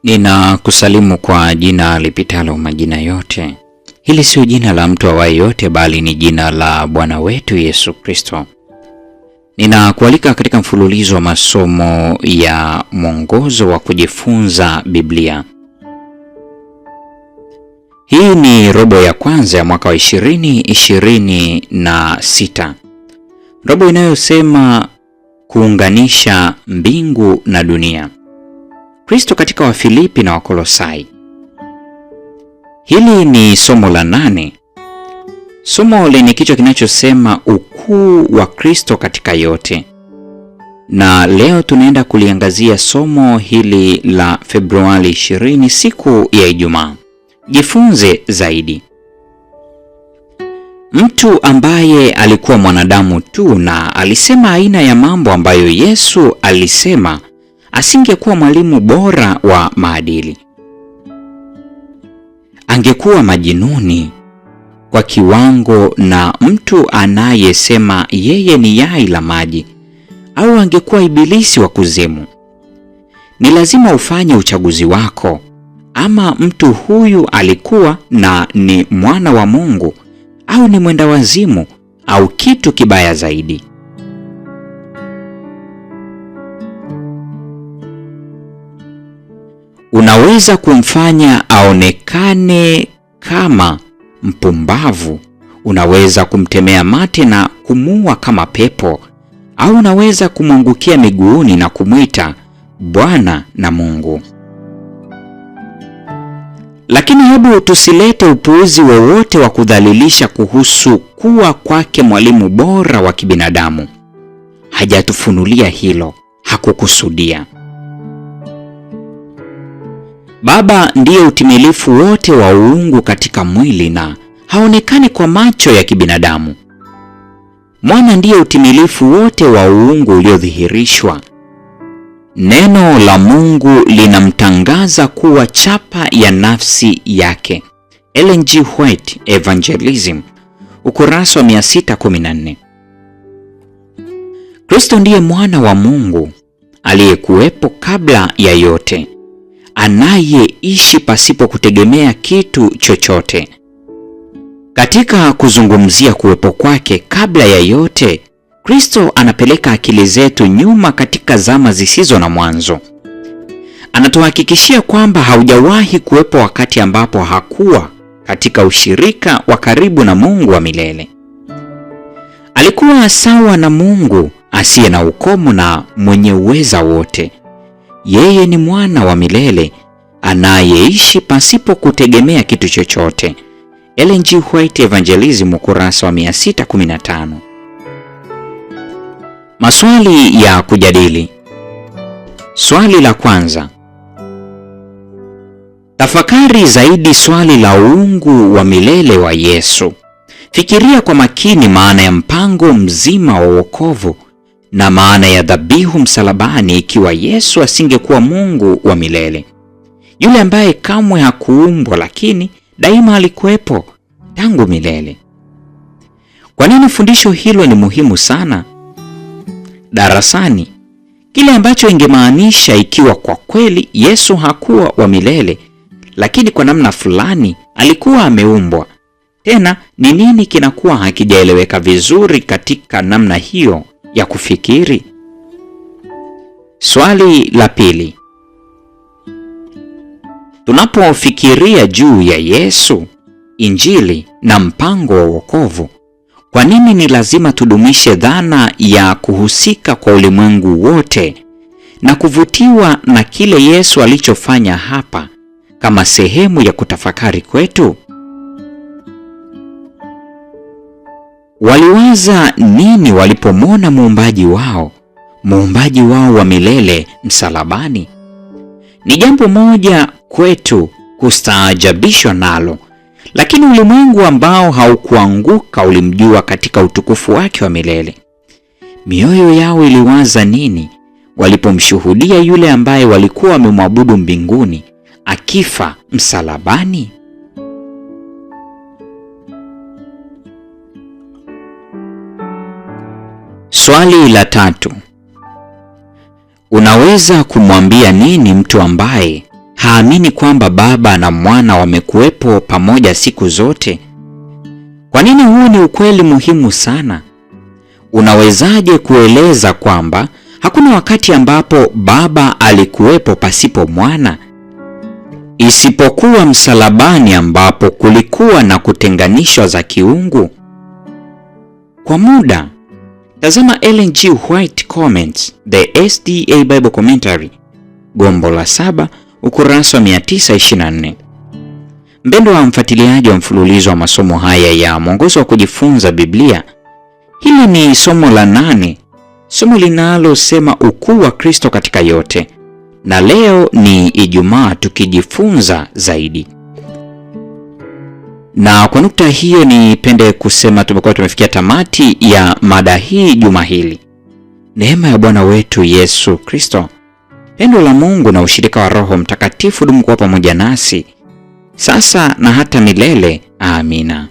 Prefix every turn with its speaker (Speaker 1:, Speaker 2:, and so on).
Speaker 1: Ninakusalimu kwa jina lipitalo majina yote. Hili sio jina la mtu awaye yote, bali ni jina la Bwana wetu Yesu Kristo. Ninakualika katika mfululizo wa masomo ya mwongozo wa kujifunza Biblia. Hii ni robo ya kwanza ya mwaka wa 2026. Robo inayosema kuunganisha mbingu na dunia. Kristo katika Wafilipi na Wakolosai. Hili ni somo la 8. Somo lenye kichwa kinachosema ukuu wa Kristo katika yote. Na leo tunaenda kuliangazia somo hili la Februari 20, siku ya Ijumaa. Jifunze zaidi. Mtu ambaye alikuwa mwanadamu tu na alisema aina ya mambo ambayo Yesu alisema, asingekuwa mwalimu bora wa maadili. Angekuwa majinuni kwa kiwango na mtu anayesema yeye ni yai la maji, au angekuwa ibilisi wa kuzimu. Ni lazima ufanye uchaguzi wako. Ama mtu huyu alikuwa na ni mwana wa Mungu, au ni mwenda wazimu, au kitu kibaya zaidi. Unaweza kumfanya aonekane kama mpumbavu, unaweza kumtemea mate na kumuua kama pepo, au unaweza kumwangukia miguuni na kumwita Bwana na Mungu. Lakini hebu tusilete upuuzi wowote wa kudhalilisha kuhusu kuwa kwake mwalimu bora wa kibinadamu. Hajatufunulia hilo, hakukusudia. Baba ndiye utimilifu wote wa uungu katika mwili na haonekani kwa macho ya kibinadamu. Mwana ndiye utimilifu wote wa uungu uliodhihirishwa. Neno la Mungu linamtangaza kuwa chapa ya nafsi yake. Ellen G. White, Evangelism, ukurasa wa 614. Kristo ndiye mwana wa Mungu aliyekuwepo kabla ya yote, anayeishi pasipo kutegemea kitu chochote. Katika kuzungumzia kuwepo kwake kabla ya yote, Kristo anapeleka akili zetu nyuma katika zama zisizo na mwanzo. Anatuhakikishia kwamba haujawahi kuwepo wakati ambapo hakuwa katika ushirika wa karibu na Mungu wa milele. Alikuwa sawa na Mungu asiye na ukomo na mwenye uweza wote. Yeye ni mwana wa milele anayeishi pasipo kutegemea kitu chochote. Ellen G. White, Evangelism, ukurasa wa 615. Maswali ya kujadili. Swali la kwanza. Tafakari zaidi swali la uungu wa milele wa Yesu. Fikiria kwa makini maana ya mpango mzima wa wokovu na maana ya dhabihu msalabani ikiwa Yesu asingekuwa Mungu wa milele, yule ambaye kamwe hakuumbwa lakini daima alikuwepo tangu milele. Kwa nini fundisho hilo ni muhimu sana? Darasani, kile ambacho ingemaanisha ikiwa kwa kweli Yesu hakuwa wa milele, lakini kwa namna fulani alikuwa ameumbwa. Tena ni nini kinakuwa hakijaeleweka vizuri katika namna hiyo ya kufikiri? Swali la pili. Tunapofikiria juu ya Yesu, Injili na mpango wa wokovu, kwa nini ni lazima tudumishe dhana ya kuhusika kwa ulimwengu wote na kuvutiwa na kile Yesu alichofanya hapa kama sehemu ya kutafakari kwetu? Waliwaza nini walipomwona muumbaji wao wa milele msalabani? Ni jambo moja kwetu kustaajabishwa nalo, lakini ulimwengu ambao haukuanguka ulimjua katika utukufu wake wa milele. Mioyo yao iliwaza nini walipomshuhudia yule ambaye walikuwa wamemwabudu mbinguni akifa msalabani? Swali la tatu. Unaweza kumwambia nini mtu ambaye haamini kwamba Baba na Mwana wamekuwepo pamoja siku zote? Kwa nini huu ni ukweli muhimu sana? Unawezaje kueleza kwamba hakuna wakati ambapo Baba alikuwepo pasipo Mwana, isipokuwa msalabani ambapo kulikuwa na kutenganishwa za kiungu? Kwa muda, tazama Ellen G. White Comments, The SDA Bible Commentary, gombo la 7, ukurasa wa 924. Mpendwa wa mfuatiliaji wa mfululizo wa masomo haya ya mwongozo wa kujifunza Biblia, hili ni somo la 8, somo linalosema ukuu wa Kristo katika yote, na leo ni Ijumaa tukijifunza zaidi. Na kwa nukta hiyo nipende kusema tumekuwa tumefikia tamati ya mada hii juma hili. Neema ya Bwana wetu Yesu Kristo, pendo la Mungu na ushirika wa Roho Mtakatifu dumu kuwa pamoja nasi sasa na hata milele. Amina.